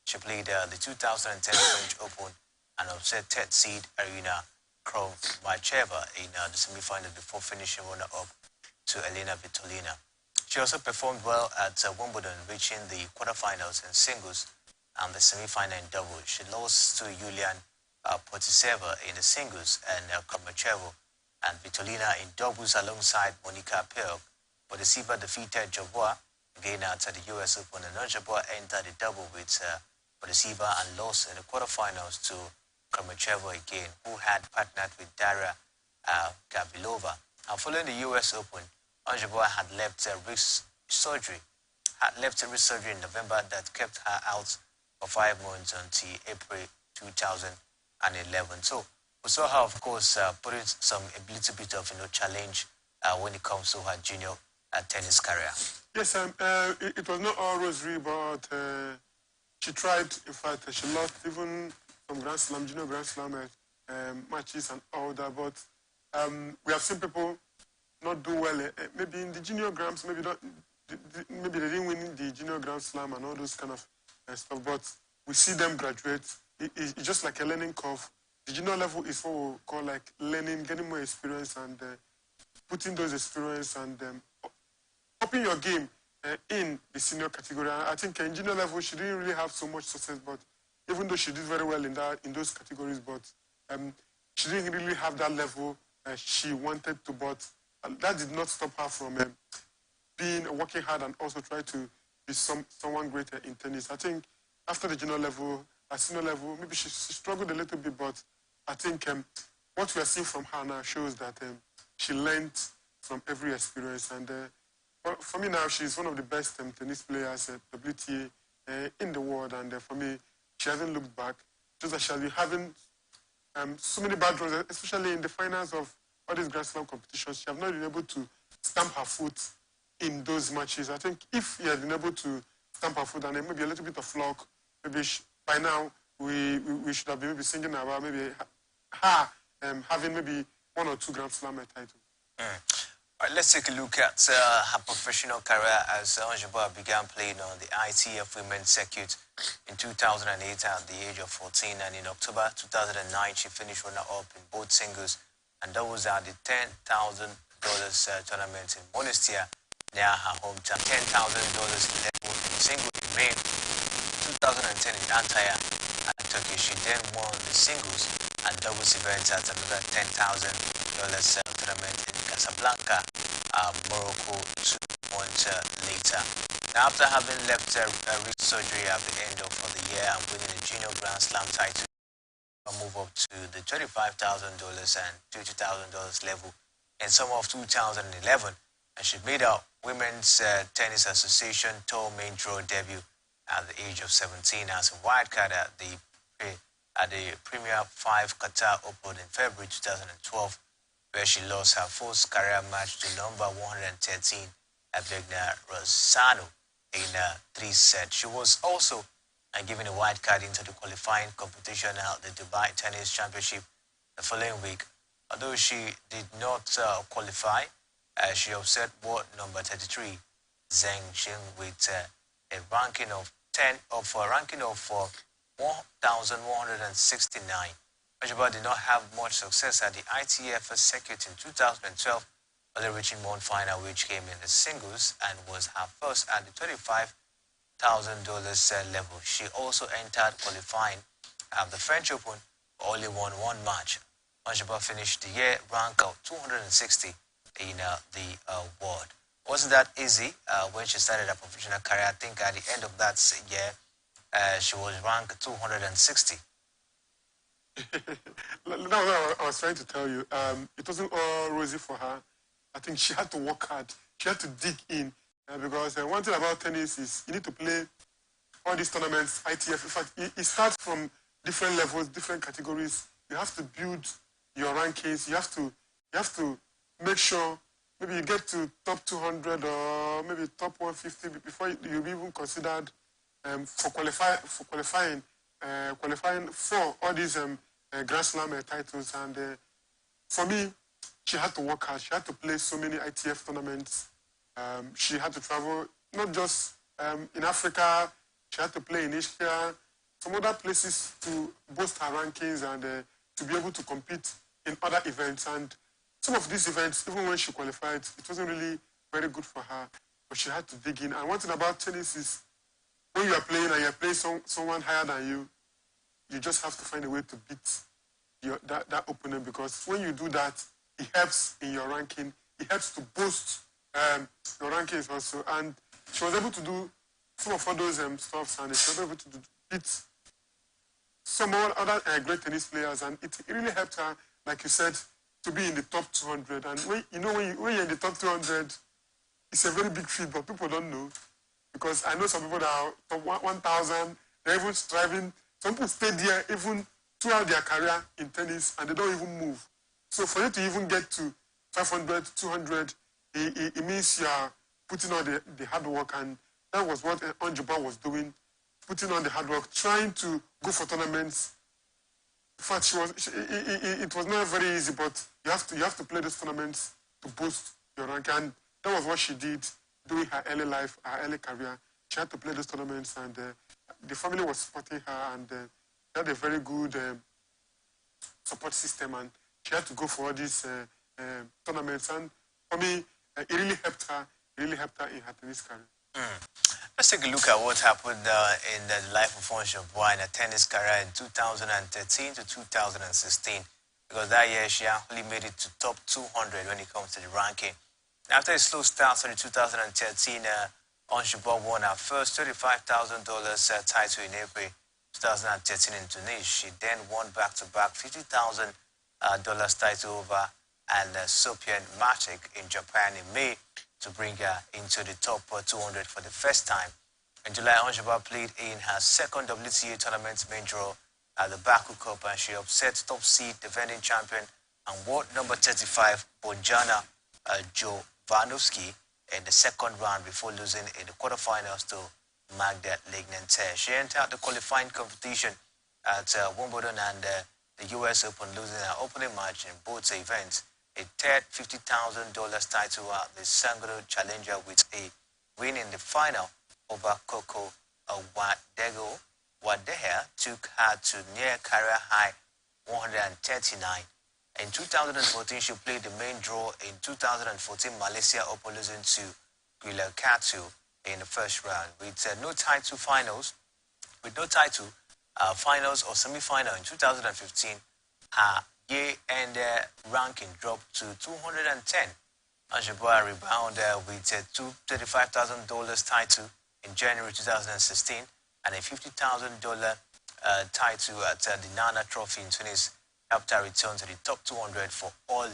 She played the 2010 French Open and upset third seed Arina Krovacheva in the semi-final before finishing runner-up to Elena Vitolina. She also performed well at Wimbledon, reaching the quarterfinals in singles and the semi-final in doubles. She lost to Yulian Potiseva in the singles and Krovacheva and Vitolina in doubles alongside Monica Pelk. Potiseva defeated Jabua again at the US Open, and Jabua entered the double with Potiseva and lost in the quarterfinals to Krovacheva again, who had partnered with Daria Gavilova. Following the US Open, Anjabua had left wrist surgery. In November that kept her out for 5 months until April 2011. So we saw her, of course, putting a little bit of challenge when it comes to her junior tennis career. Yes, it was not all rosary, but she tried. In fact, she lost even some Grand Slam, junior Grand Slam matches and all that. But we have seen people not do well. Maybe in the junior Grams, maybe they didn't win the junior Grand Slam and all those kind of stuff. But we see them graduate. It's just like a learning curve. The junior level is what we call like learning, getting more experience and putting those experience and upping your game in the senior category. I think in junior level, she didn't really have so much success, but even though she did very well in those categories, but she didn't really have that level she wanted to. But that did not stop her from working hard and also try to be someone greater in tennis. I think after the junior level, at senior level, maybe she struggled a little bit, but I think what we are seeing from her now shows that she learned from every experience. And for me now, she's one of the best tennis players at WTA in the world. And for me, she hasn't looked back. Just that she has been having so many bad draws, especially in the finals of all these Grand Slam competitions. She has not been able to stamp her foot in those matches. I think if she had been able to stamp her foot and maybe a little bit of luck, maybe by now we should have been maybe singing about maybe her having maybe 1 or 2 Grand Slam titles. All right, let's take a look at her professional career as Anjabua began playing on the ITF Women's Circuit in 2008 at the age of 14, and in October 2009 she finished runner-up in both singles and doubles at the $10,000 tournament in Monastir near her hometown. $10,000 level in singles in May 2010 in Antalya and Turkey. She then won the singles and doubles event at another $10,000 tournament in Casablanca, Morocco 2 months later. Now, after having left wrist surgery at the end of the year and winning the junior Grand Slam title, move up to the $25,000 and $50,000 level in summer of 2011, and she made her Women's Tennis Association Tour main draw debut at the age of 17 as a wildcard at the Premier 5 Qatar Open in February 2012, where she lost her first career match to number 113 Evgenia Rosano in 3 sets. She was also given a wild card into the qualifying competition at the Dubai Tennis Championship the following week. Although she did not qualify, she upset world number 33 Zheng Jing with a ranking of 1,169. Anjabua did not have much success at the ITF circuit in 2012, only reaching one final, which came in the singles and was her first at the $25,000 level. She also entered qualifying at the French Open, but only won 1 match. Anjabua finished the year ranked 260 in the world. Wasn't that easy when she started her professional career? I think at the end of that year, she was ranked 260. No, I was trying to tell you, it wasn't all rosy for her. I think she had to work hard. She had to dig in because one thing about tennis is you need to play all these tournaments, ITF. In fact, it starts from different levels, different categories. You have to build your rankings. You have to make sure maybe you get to top 200 or maybe top 150 before you'll be even considered for qualifying for all these Grand Slam titles. And for me, she had to work hard. She had to play so many ITF tournaments. She had to travel, not just in Africa. She had to play in Asia. some other places to boost her rankings and to be able to compete in other events. And some of these events, even when she qualified, it wasn't really very good for her, but she had to dig in. And one thing about tennis is when you are playing and you're playing someone higher than you just have to find a way to beat that opponent, because when you do that, it helps in your ranking. It helps to boost your rankings also. And she was able to do some of all those stuffs, and she was able to beat some other great tennis players, and it really helped her, like you said, to be in the top 200. And when you're in the top 200, it's a very big feat, but people don't know, because I know some people that are top 1,000. They're even striving. Some people stay there even throughout their career in tennis, and they don't even move. So for you to even get to 500, 200, it means you are putting on the hard work, and that was what Anjuba was doing, putting on the hard work, trying to go for tournaments. In fact, it was not very easy, but you have to play those tournaments to boost your rank, and that was what she did during her early life, her early career. She had to play those tournaments, and the family was supporting her, and she had a very good support system, and she had to go for all these tournaments. And for me, it really helped her. It really helped her in her tennis career. Let's take a look at what happened in the life of Onshibwa in her tennis career in 2013 to 2016. Because that year she actually made it to top 200 when it comes to the ranking. After a slow start in 2013, Onshibwa won her first $35,000 title in April 2013 in Tunis. She then won back-to-back $50,000 title over an Sopian Matic in Japan in May to bring her into the top 200 for the first time. In July, Onshibwa played in her second WTA tournament main draw at the Baku Cup, and she upset top seed defending champion and world number 35 Bojana Jovanovski in the second round before losing in the quarterfinals to Magda Legnenter. She entered the qualifying competition at Wimbledon and the US Open, losing her opening match in both events. A third $50,000 title at the Sangro Challenger with a win in the final over Coco Wadego. Wadeher took her to near career high 139. In 2014, she played the main draw in 2014 Malaysia Open, losing to Guilherme Katu in the first round. With no title finals or semi-final in 2015, her year-end ranking dropped to 210. Onshibwa rebounded with a $35,000 title in January 2016 and a $50,000 title at the Nana Trophy in Tunis, helped her return to the top 200 for all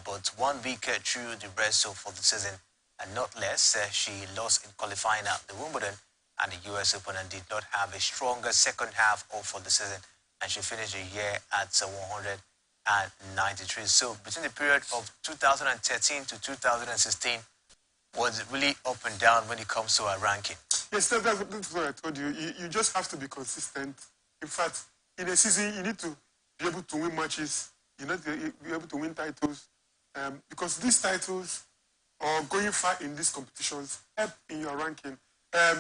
but 1 week through the rest of the season, and not less. She lost in qualifying at the Wimbledon and the US Open and did not have a stronger second half of the season, and she finished the year at 193. So between the period of 2013 to 2016 was really up and down when it comes to her ranking. Yes, that's what I told you. You just have to be consistent. In fact, in a season, you need to be able to win matches. You need to be able to win titles. Because these titles, or going far in these competitions, help in your ranking.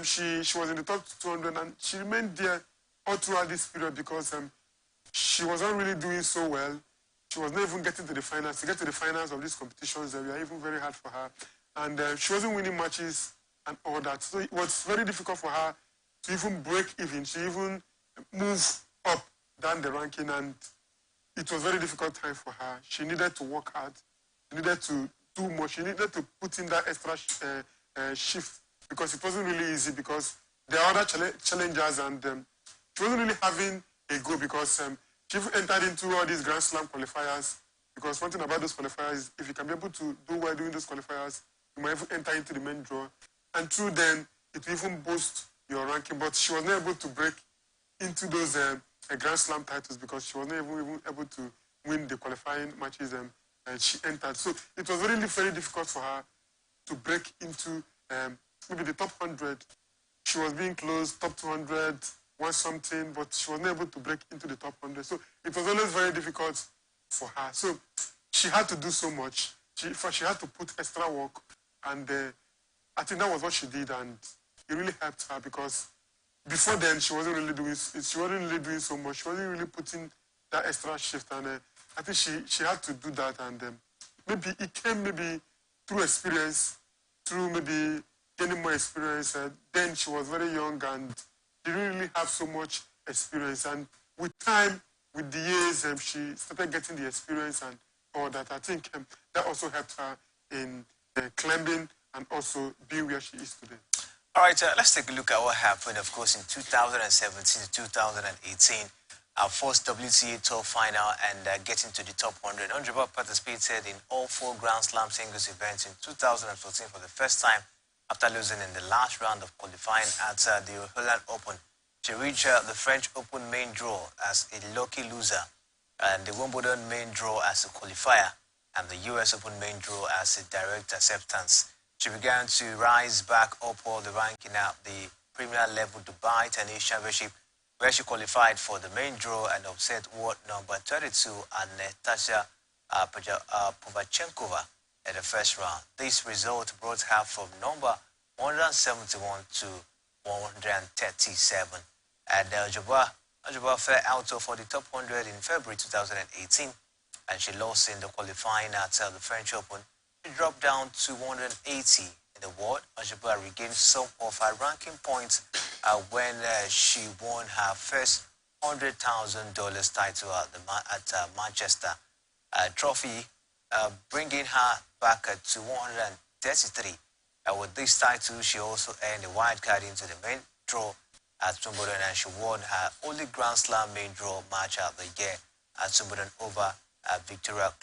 She was in the top 200, and she remained there all throughout this period because she wasn't really doing so well. She was not even getting to the finals. To get to the finals of these competitions, they were even very hard for her. And she wasn't winning matches and all that. So it was very difficult for her to even break even. She even moved up down the ranking, and it was a very difficult time for her. She needed to work hard. She needed to do more. She needed to put in that extra shift because it wasn't really easy because there are other challengers, and she wasn't really having a go because she entered into all these Grand Slam qualifiers. Because one thing about those qualifiers, if you can be able to do well during those qualifiers, you might even enter into the main draw. And through then, it will even boost your ranking. But she was not able to break into those Grand Slam titles because she was not even able to win the qualifying matches she entered. So it was really very difficult for her to break into maybe the top 100. She was being close, top 200, won something, but she was not able to break into the top 100. So it was always very difficult for her. So she had to do so much. She had to put extra work, and I think that was what she did, and it really helped her because before then she wasn't really doing so much. She wasn't really putting that extra shift, and I think she had to do that, and maybe it came maybe through experience, through maybe gaining more experience. Then she was very young and she didn't really have so much experience, and with time, with the years, she started getting the experience and all that. I think that also helped her in climbing and also being where she is today. All right, let's take a look at what happened, of course, in 2017 to 2018. Our first WTA Tour final and getting to the top 100. Onjaba participated in all 4 Grand Slam singles events in 2014 for the first time after losing in the last round of qualifying at the Holland Open. She reached the French Open main draw as a lucky loser and the Wimbledon main draw as a qualifier and the US Open main draw as a direct acceptance. She began to rise back up all the ranking at the Premier Level Dubai Tennis Championship, where she qualified for the main draw and upset world number 32 Natasha Povachenkova in the first round. This result brought her from number 171 to 137. And Jabba fell out for the top 100 in February 2018, and she lost in the qualifying at the French Open. She dropped down to 180 in the world. Jabba regained some of her ranking points when she won her first $100,000 title at Manchester Trophy, bringing her back to 133. With this title, she also earned a wild card into the main draw at Wimbledon, and she won her only Grand Slam main draw match of the year at Wimbledon over Victoria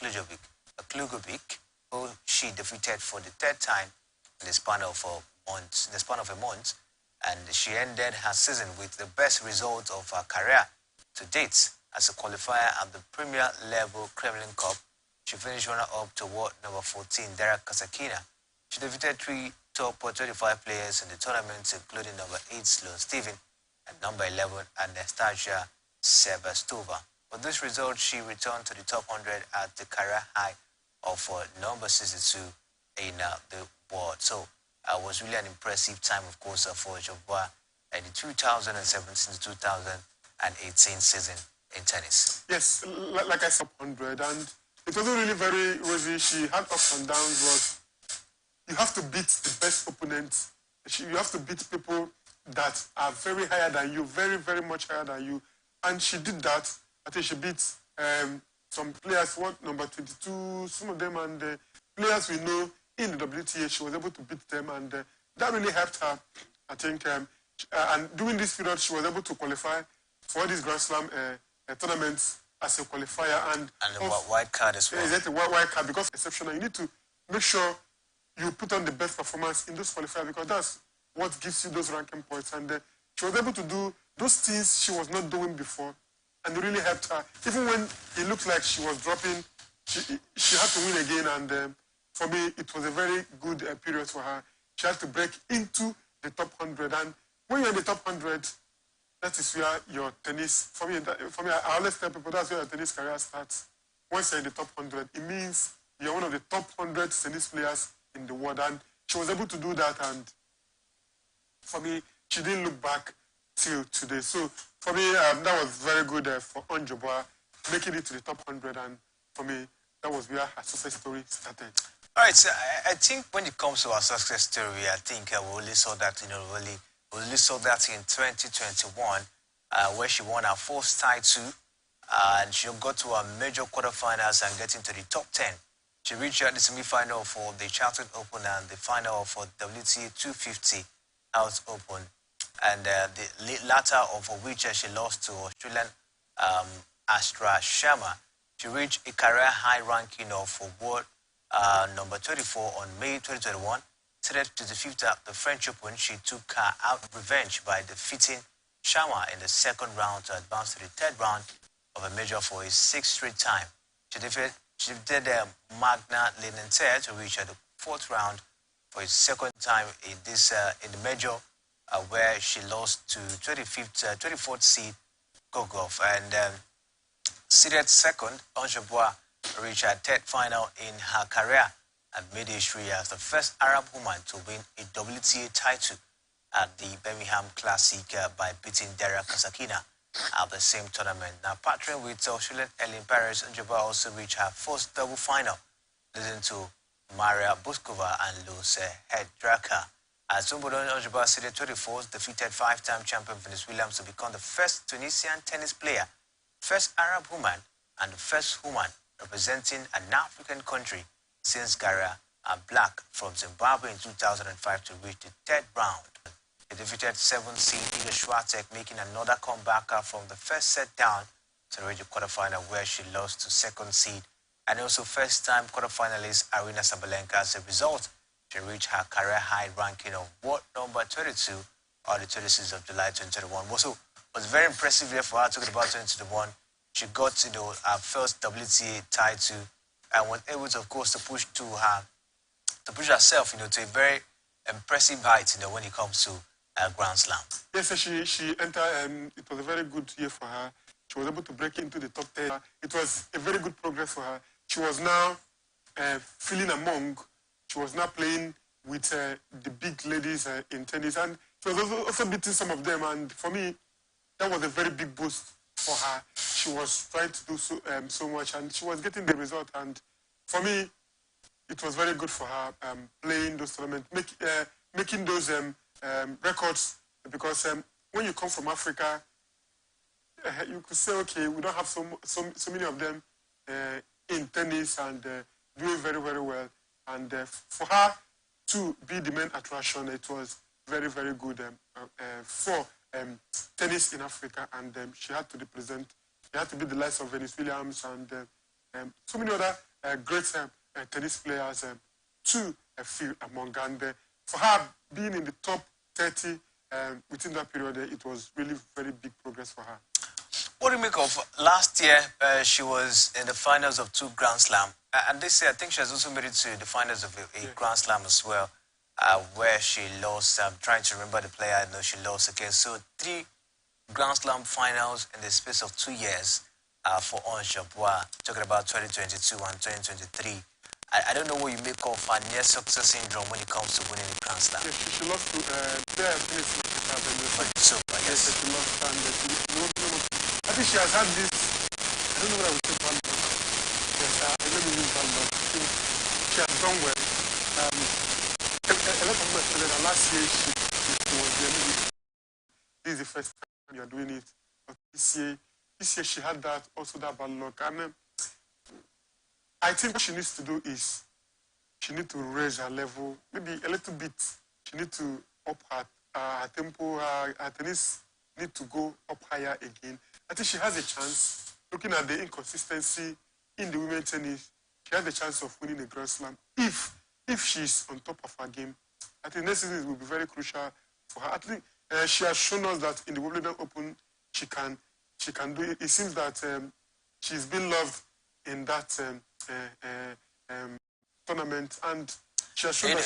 Klugovic, who she defeated for the 3rd time in the span of a month. And she ended her season with the best result of her career to date as a qualifier at the Premier Level Kremlin Cup. She finished runner-up to world number 14, Derek Kasakina. She defeated 3 top 25 players in the tournament, including number 8, Sloane Steven, and number 11, Anastasia Sevastova. With this result, she returned to the top 100 at the career high of number 62 in the world. So it was really an impressive time, of course, for Jabba in the 2017 to 2018 season in tennis. Yes, like I said, 100, and it wasn't really very rosy. She had ups and downs, but you have to beat the best opponents. You have to beat people that are very higher than you, very, very much higher than you. And she did that. I think she beat some players, number 22, some of them, and players we know in the WTA, she was able to beat them, and that really helped her, I think. And during this period, she was able to qualify for these Grand Slam tournaments as a qualifier. And the white card as well. Exactly, white card, because exceptional. You need to make sure you put on the best performance in those qualifiers, because that's what gives you those ranking points. And she was able to do those things she was not doing before, and it really helped her. Even when it looked like she was dropping, she had to win again, and for me, it was a very good period for her. She had to break into the top 100, and when you're in the top 100, that is where your tennis, for me, I always tell people that's where your tennis career starts. Once you're in the top 100, it means you're one of the top 100 tennis players in the world, and she was able to do that, and for me, she didn't look back till today. So for me, that was very good for Onjoboa, making it to the top 100, and for me, that was where her success story started. All right, so I think when it comes to our success story, I think we only saw that, we only saw that in 2021, where she won her 4th title, and she got to her major quarterfinals and getting to the top 10. She reached the semi-final for the Chartered Open and the final for WTA 250 House Open, and the latter of which she lost to Australian Astra Sharma. She reached a career high ranking of world number 24 on May 2021. Seeded to the 5th at the French Open, she took her out revenge by defeating Sharma in the 2nd round to advance to the 3rd round of a major for a 6th straight time. She defeated Magna Linenter to reach the 4th round for his 2nd time in the major, where she lost to 24th seed Gogov, and seeded 2nd, Onjoboa reached her 3rd final in her career and made history as the first Arab woman to win a WTA title. at the Birmingham Classic by beating Daria Kasakina at the same tournament. Now, partnering with Australian Ellen Paris, Njaba also reached her first double final, losing to Maria Buskova and Luce Hedraka. As Wimbledon, Njaba seeded 24th, defeated five-time champion Venus Williams to become the first Tunisian tennis player, first Arab woman, and the first woman representing an African country since Gara Black from Zimbabwe in 2005 to reach the third round. They defeated 7th seed Iga Swiatek, making another comeback from the first set down to reach the quarterfinal, where she lost to second seed and also first-time quarterfinalist Arina Sabalenka. As a result, she reached her career-high ranking of world number 22 on the 26th of July 2021. Also, it was very impressive year for her, talking about 2021. She got, her first WTA title and was able to, of course, to push herself, to a very impressive height, when it comes to Grand Slam. Yes, she entered. It was a very good year for her. She was able to break into the top 10. It was a very good progress for her. She was now feeling among. She was now playing with the big ladies in tennis, and she was also beating some of them. And for me, that was a very big boost for her. She was trying to do so much, and she was getting the result. And for me, it was very good for her playing those tournaments, making those records. Because when you come from Africa, you could say, okay, we don't have so many of them in tennis and doing very, very well. And for her to be the main attraction, it was very, very good for tennis in Africa. And she had to represent, she had to be the likes of Venus Williams and so many other great tennis players to feel among. And for her being in the top 30 within that period, it was really very big progress for her. What do you make of last year? She was in the finals of 2 Grand Slam, and this year I think she has also made it to the finals of a Grand Slam as well, where she lost. I'm trying to remember the player I know she lost against. So 3 Grand Slam finals in the space of 2 years for Ons Jabeur, talking about 2022 and 2023. I don't know what you make of her near success syndrome when it comes to winning a Grand Slam. Yes, she lost to So, yes. She lost, and I think she has had this. I don't know what I would say bad luck. Yes, let me use bad luck. She has done well. A lot of people said that last year she was there. This is the first time you are doing it. But this year she had that bad luck. And I think what she needs to do is she needs to raise her level, maybe a little bit. She needs to up her tempo. Her tennis need to go up higher again. I think she has a chance. Looking at the inconsistency in the women's tennis, she has a chance of winning a Grand Slam if she's on top of her game. I think next season will be very crucial for her. I think she has shown us that in the Wimbledon Open she can do it. It seems that she's been loved in that tournament, and she has shown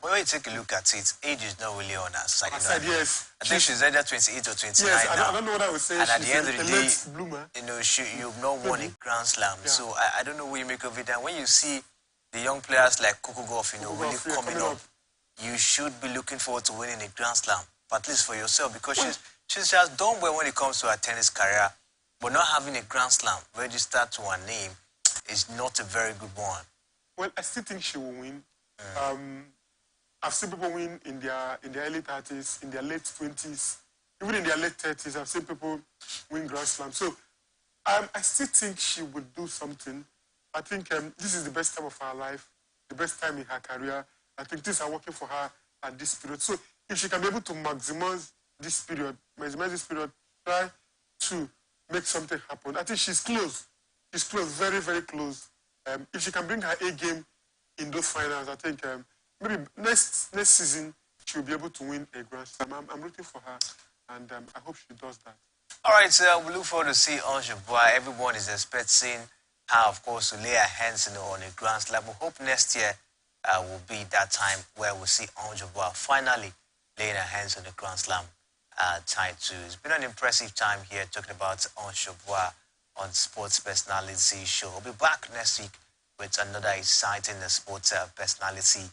when you take a look at it, age is not really on her side. Yes. I think she's either 28 or 29 yes, now. I don't know what I would say. And at the end of the day, bloomer. you've not won a Grand Slam. Yeah. So I don't know what you make of it. And when you see the young players like Coco Gauff, really coming up, you should be looking forward to winning a Grand Slam, at least for yourself, because she has done well when it comes to her tennis career, but not having a Grand Slam registered to her name is not a very good one. Well, I still think she will win. I've seen people win in their early 30s, in their late 20s, even in their late 30s. I've seen people win Grand Slam. So I still think she will do something. I think this is the best time of her life, the best time in her career. I think things are working for her at this period. So if she can be able to maximize this period, try to make something happen. I think she's close. She's close, very, very close. If she can bring her A game in those finals, I think maybe next season she'll be able to win a Grand Slam. I'm rooting for her, and I hope she does that. All right, so we look forward to see Ons Jabeur. Everyone is expecting her, of course, to lay her hands on a Grand Slam. We hope next year will be that time where we'll see Ons Jabeur finally laying her hands on the Grand Slam title. It's been an impressive time here talking about Ons Jabeur on Sports Personality Show. We'll be back next week with another exciting sports personality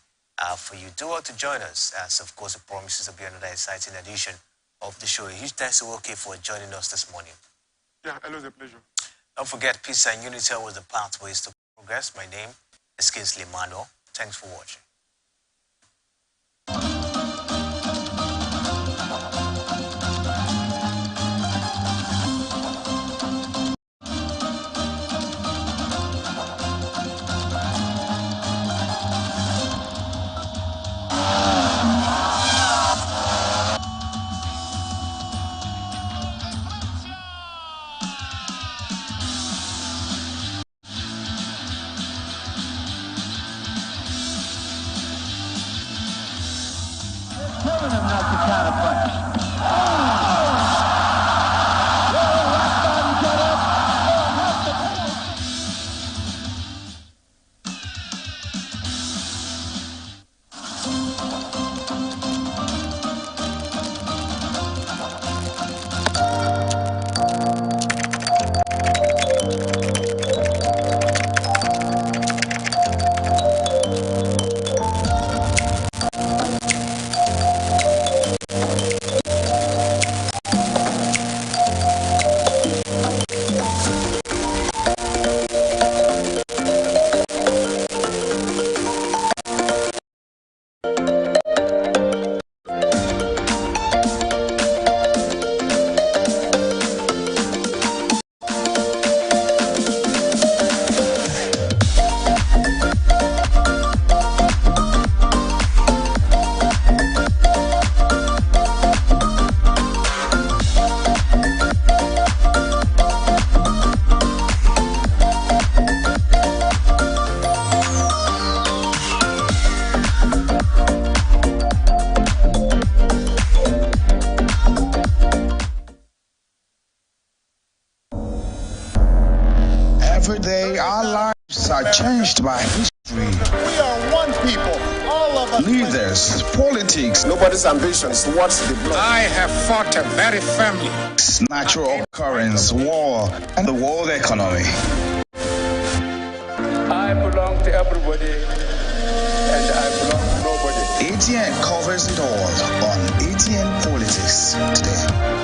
for you. Do want to join us, as of course it promises to be another exciting edition of the show. A huge thanks to OK for joining us this morning. Yeah, always a pleasure. Don't forget, peace and unity are the pathways to progress. My name is Kingsley Manuel. Thanks for watching. Telling him not to counterpunch. Every day, our lives are changed by history. We are one people, all of us. Leaders, politics, Nobody's ambition is what's the blood. I have fought very firmly. natural occurrence, war, and the world economy. I belong to everybody and I belong to nobody. ATN covers it all on ATN Politics today.